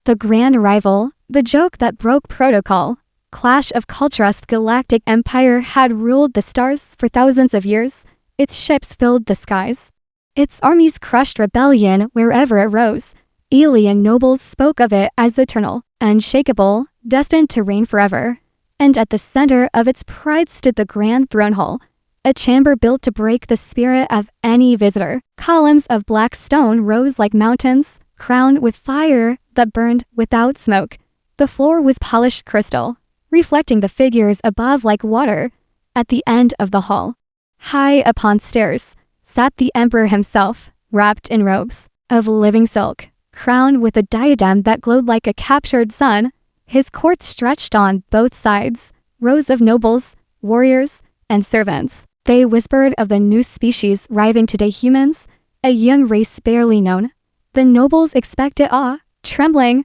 The grand rival, the joke that broke protocol. Clash of Cultures. Galactic Empire had ruled the stars for thousands of years. Its ships filled the skies. Its armies crushed rebellion wherever it rose. Alien nobles spoke of it as eternal, unshakable, destined to reign forever. And at the center of its pride stood the grand throne hall, a chamber built to break the spirit of any visitor. Columns of black stone rose like mountains, crowned with fire that burned without smoke. The floor was polished crystal, reflecting the figures above like water. At the end of the hall, high upon stairs, sat the emperor himself, wrapped in robes of living silk, crowned with a diadem that glowed like a captured sun. His court stretched on both sides, rows of nobles, warriors, and servants. They whispered of the new species arriving today, humans, a young race barely known. The nobles expected awe, trembling,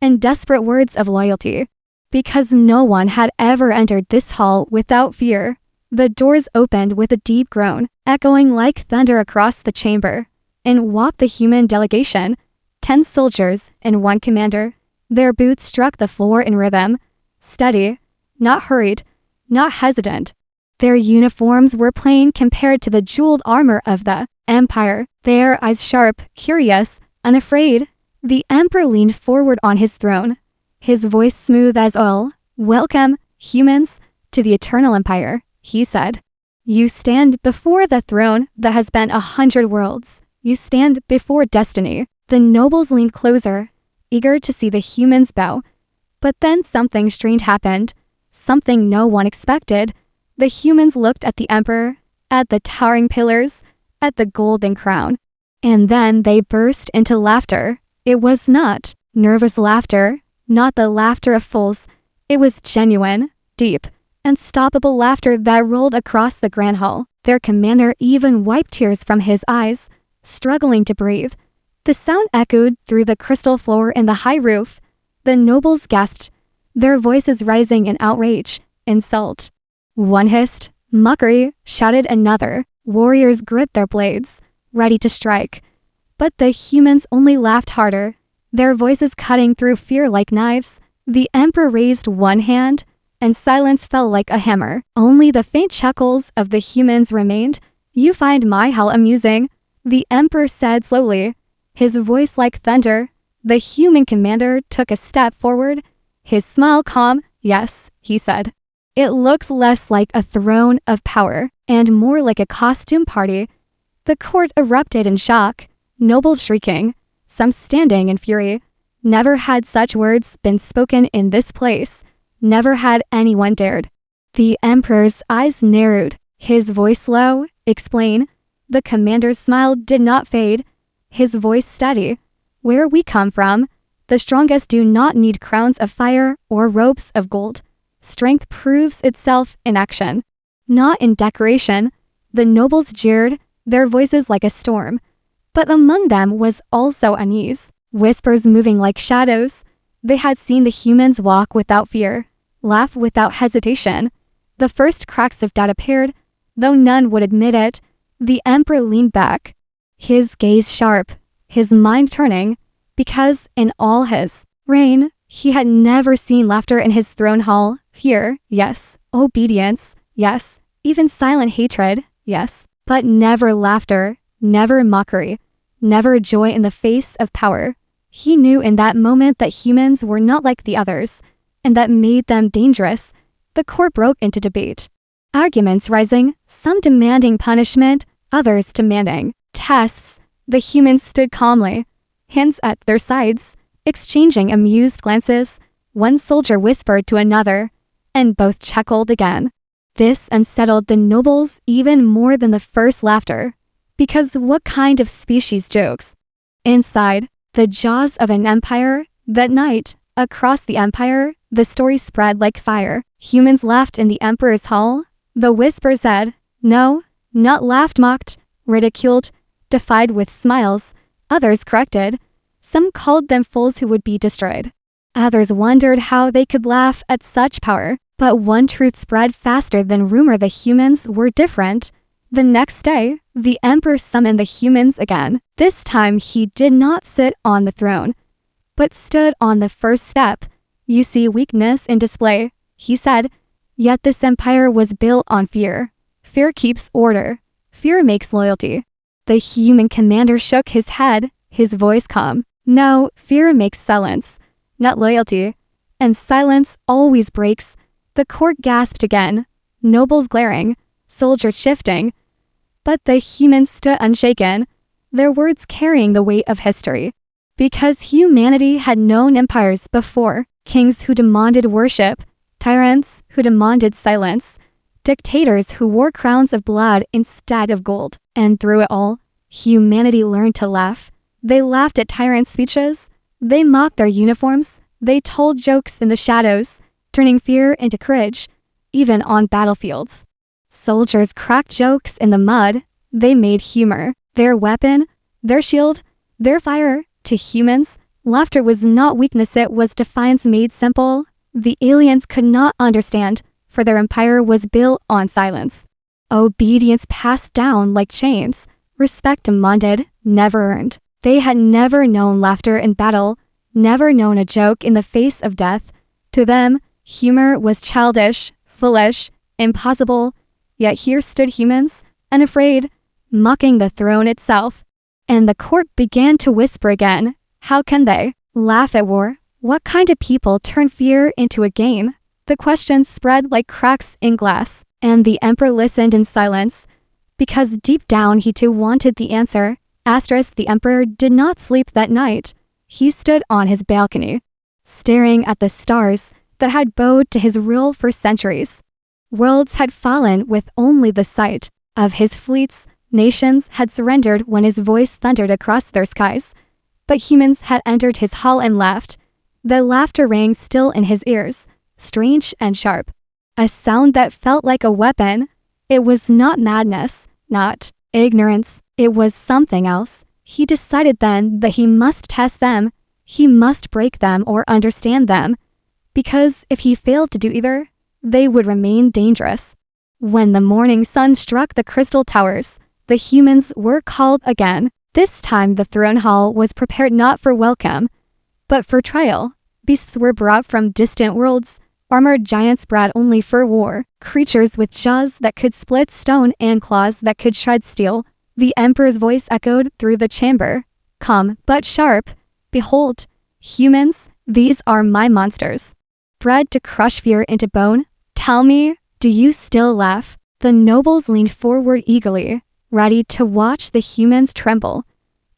and desperate words of loyalty. Because no one had ever entered this hall without fear, the doors opened with a deep groan, echoing like thunder across the chamber. In walked the human delegation, 10 soldiers and 1 commander. Their boots struck the floor in rhythm, steady, not hurried, not hesitant. Their uniforms were plain compared to the jeweled armor of the Empire, their eyes sharp, curious, unafraid. The emperor leaned forward on his throne, his voice smooth as oil. "Welcome, humans, to the Eternal Empire," he said. "You stand before the throne that has been 100 worlds. You stand before destiny." The nobles leaned closer, eager to see the humans bow. But then something strange happened, something no one expected. The humans looked at the emperor, at the towering pillars, at the golden crown. And then they burst into laughter. It was not nervous laughter, not the laughter of fools. It was genuine, deep, unstoppable laughter that rolled across the grand hall. Their commander even wiped tears from his eyes, struggling to breathe. The sound echoed through the crystal floor and the high roof. The nobles gasped, their voices rising in outrage, insult. One hissed, mockery, shouted another. Warriors gripped their blades, ready to strike. But the humans only laughed harder, their voices cutting through fear like knives. The emperor raised one hand, and silence fell like a hammer. Only the faint chuckles of the humans remained. "You find my hell amusing," the emperor said slowly, his voice like thunder. The human commander took a step forward, his smile calm. "Yes," he said. "It looks less like a throne of power and more like a costume party." The court erupted in shock, nobles shrieking, some standing in fury. Never had such words been spoken in this place. Never had anyone dared. The emperor's eyes narrowed, his voice low. "Explain." The commander's smile did not fade, his voice steady. "Where we come from, the strongest do not need crowns of fire or ropes of gold. Strength proves itself in action, not in decoration." The nobles jeered, their voices like a storm. But among them was also unease, whispers moving like shadows. They had seen the humans walk without fear, laugh without hesitation. The first cracks of doubt appeared, though none would admit it. The emperor leaned back, his gaze sharp, his mind turning, because in all his reign, he had never seen laughter in his throne hall. Fear, yes. Obedience, yes. Even silent hatred, yes. But never laughter, never mockery, never joy in the face of power. He knew in that moment that humans were not like the others, and that made them dangerous. The court broke into debate, arguments rising, some demanding punishment, others demanding tests. The humans stood calmly, hands at their sides, exchanging amused glances. One soldier whispered to another, and both chuckled again. This unsettled the nobles even more than the first laughter, because what kind of species jokes? Inside the jaws of an empire, that night, across the empire, the story spread like fire. Humans laughed in the emperor's hall. The whisper said, no, not laughed, mocked, ridiculed, defied with smiles. Others corrected. Some called them fools who would be destroyed. Others wondered how they could laugh at such power. But one truth spread faster than rumor: the humans were different. The next day, the emperor summoned the humans again. This time he did not sit on the throne. but stood on the first step. You see weakness in display, he said. Yet this empire was built on fear. Fear keeps order. Fear makes loyalty. The human commander shook his head, his voice calm. No, fear makes silence, not loyalty. And silence always breaks. The court gasped again. Nobles glaring, soldiers shifting. But the humans stood unshaken, their words carrying the weight of history. Because humanity had known empires before, kings who demanded worship, tyrants who demanded silence, dictators who wore crowns of blood instead of gold. And through it all, humanity learned to laugh. They laughed at tyrants' speeches. They mocked their uniforms. They told jokes in the shadows, turning fear into courage, even on battlefields. Soldiers cracked jokes in the mud. They made humor their weapon, their shield, their fire. To humans, laughter was not weakness, it was defiance made simple. The aliens could not understand, for their empire was built on silence. Obedience passed down like chains. Respect demanded, never earned. They had never known laughter in battle, never known a joke in the face of death. To them, humor was childish, foolish, impossible. Yet here stood humans, unafraid, mocking the throne itself. And the court began to whisper again. How can they laugh at war? What kind of people turn fear into a game? The questions spread like cracks in glass, and the emperor listened in silence, because deep down he too wanted the answer. The emperor did not sleep that night. He stood on his balcony, staring at the stars that had bowed to his rule for centuries. Worlds had fallen with only the sight of his fleets. Nations had surrendered when his voice thundered across their skies. But humans had entered his hall and laughed. The laughter rang still in his ears, strange and sharp. A sound that felt like a weapon. It was not madness, not ignorance. It was something else. He decided then that he must test them. He must break them or understand them. Because if he failed to do either, they would remain dangerous. When the morning sun struck the crystal towers, the humans were called again. This time the throne hall was prepared not for welcome, but for trial. Beasts were brought from distant worlds, armored giants brought only for war, creatures with jaws that could split stone and claws that could shred steel. The emperor's voice echoed through the chamber, calm but sharp. Behold, humans, these are my monsters, bred to crush fear into bone. Tell me, do you still laugh? The nobles leaned forward eagerly, ready to watch the humans tremble.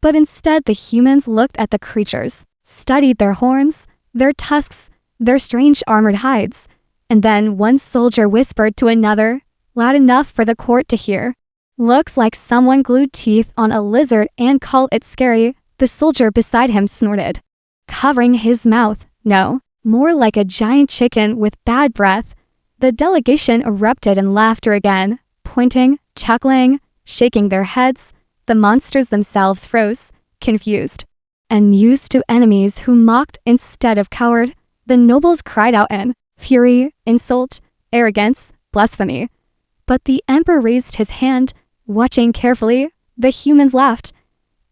But instead the humans looked at the creatures, studied their horns, their tusks, their strange armored hides. And then one soldier whispered to another, loud enough for the court to hear. Looks like someone glued teeth on a lizard and called it scary. The soldier beside him snorted, covering his mouth. No, more like a giant chicken with bad breath. The delegation erupted in laughter again, pointing, chuckling, shaking their heads. The monsters themselves froze, confused, and used to enemies who mocked instead of cowered. The nobles cried out in fury, insult, arrogance, blasphemy. But the emperor raised his hand, watching carefully. The humans laughed,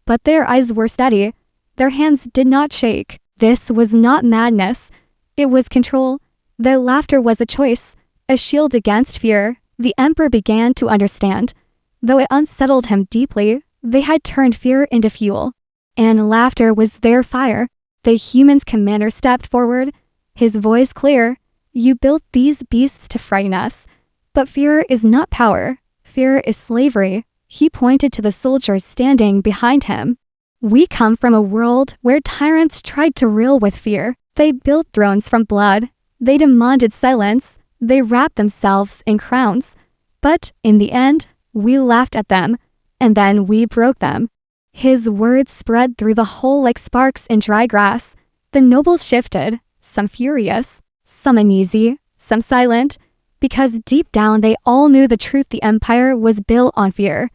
but their eyes were steady. Their hands did not shake. This was not madness. It was control. Their laughter was a choice, a shield against fear. The emperor began to understand. Though it unsettled him deeply, they had turned fear into fuel, and laughter was their fire. The human's commander stepped forward, his voice clear. You built these beasts to frighten us, but fear is not power. Fear is slavery. He pointed to the soldiers standing behind him. We come from a world where tyrants tried to rule with fear. They built thrones from blood. They demanded silence. They wrapped themselves in crowns. But in the end, we laughed at them, and then we broke them. His words spread through the hall like sparks in dry grass. The nobles shifted, some furious, some uneasy, some silent, because deep down they all knew the truth. The empire was built on fear,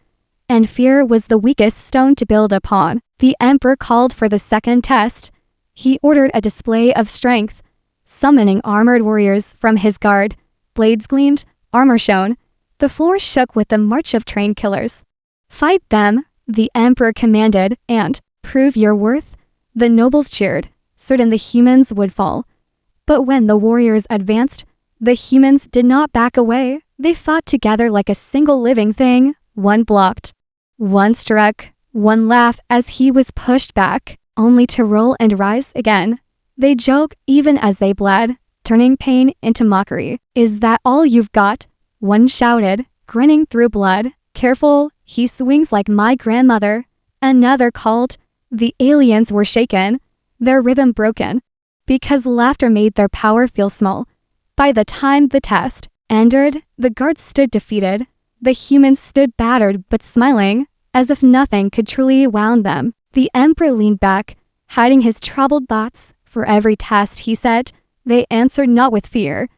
and fear was the weakest stone to build upon. The emperor called for the second test. He ordered a display of strength, summoning armored warriors from his guard. Blades gleamed, armor shone. The floor shook with the march of trained killers. Fight them, the emperor commanded, and prove your worth. The nobles cheered, certain the humans would fall. But when the warriors advanced, the humans did not back away. They fought together like a single living thing. One blocked, one struck, one laughed as he was pushed back, only to roll and rise again. They joke even as they bled, turning pain into mockery. Is that all you've got? One shouted, grinning through blood. Careful, he swings like my grandmother. Another called. The aliens were shaken, their rhythm broken, because laughter made their power feel small. By the time the test ended, the guards stood defeated. The humans stood battered but smiling, as if nothing could truly wound them. The emperor leaned back, hiding his troubled thoughts. For every test, he said, they answered not with fear,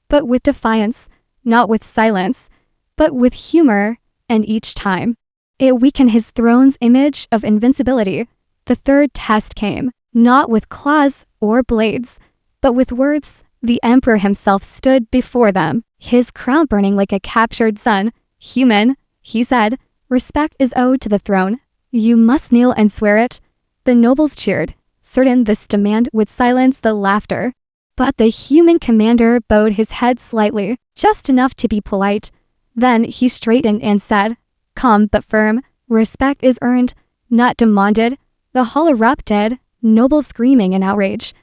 but with defiance, not with silence, but with humor, and each time, it weakened his throne's image of invincibility. The third test came, not with claws or blades, but with words. The emperor himself stood before them, his crown burning like a captured sun. Human, he said, respect is owed to the throne. You must kneel and swear it. The nobles cheered, certain this demand would silence the laughter. But the human commander bowed his head slightly, just enough to be polite. Then he straightened and said, calm but firm, respect is earned, not demanded. The hall erupted, nobles screaming in outrage.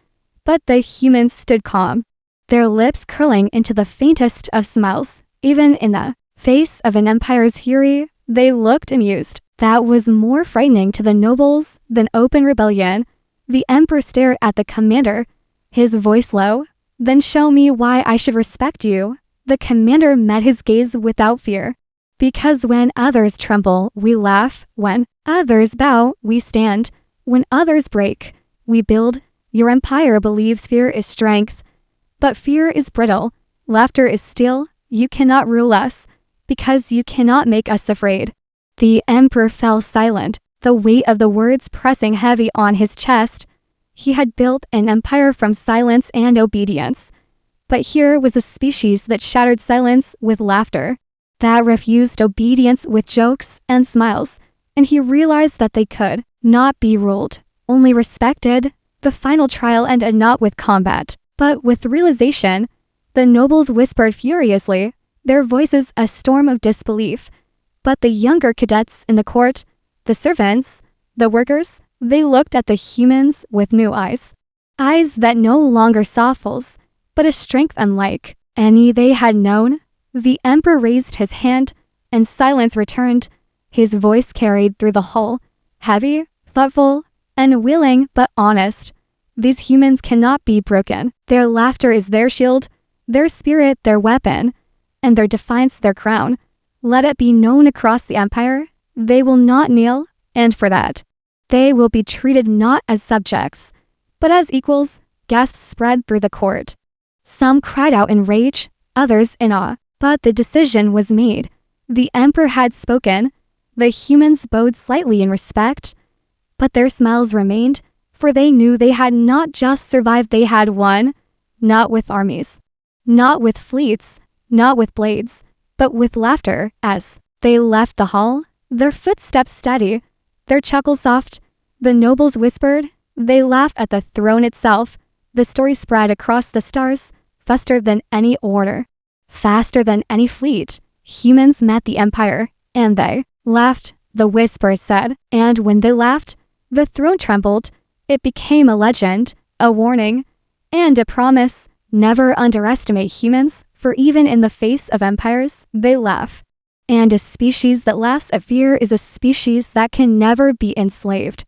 But the humans stood calm, their lips curling into the faintest of smiles. Even in the face of an empire's fury, they looked amused. That was more frightening to the nobles than open rebellion. The emperor stared at the commander, his voice low. Then show me why I should respect you. The commander met his gaze without fear. Because when others tremble, we laugh. When others bow, we stand. When others break, we build. Your empire believes fear is strength. But fear is brittle. Laughter is steel. You cannot rule us, because you cannot make us afraid. The emperor fell silent, the weight of the words pressing heavy on his chest. He had built an empire from silence and obedience. But here was a species that shattered silence with laughter, that refused obedience with jokes and smiles, and he realized that they could not be ruled, only respected. The final trial ended not with combat, but with realization. The nobles whispered furiously, their voices a storm of disbelief. But the younger cadets in the court, the servants, the workers, they looked at the humans with new eyes. Eyes that no longer saw fools, but a strength unlike any they had known. The emperor raised his hand, and silence returned. His voice carried through the hall, heavy, thoughtful, unwilling but honest. These humans cannot be broken. Their laughter is their shield, their spirit their weapon, and their defiance their crown. Let it be known across the empire, they will not kneel, and for that, they will be treated not as subjects, but as equals. Gasps spread through the court. Some cried out in rage, others in awe, but the decision was made. The emperor had spoken. The humans bowed slightly in respect, but their smiles remained, for they knew they had not just survived, they had won, not with armies, not with fleets, not with blades, but with laughter. As they left the hall, their footsteps steady, their chuckles soft, the nobles whispered, they laughed at the throne itself. The story spread across the stars, faster than any order, faster than any fleet. Humans met the empire, and they laughed, the whisper said, and when they laughed, the throne trembled. It became a legend, a warning, and a promise. Never underestimate humans, for even in the face of empires, they laugh. And a species that laughs at fear is a species that can never be enslaved.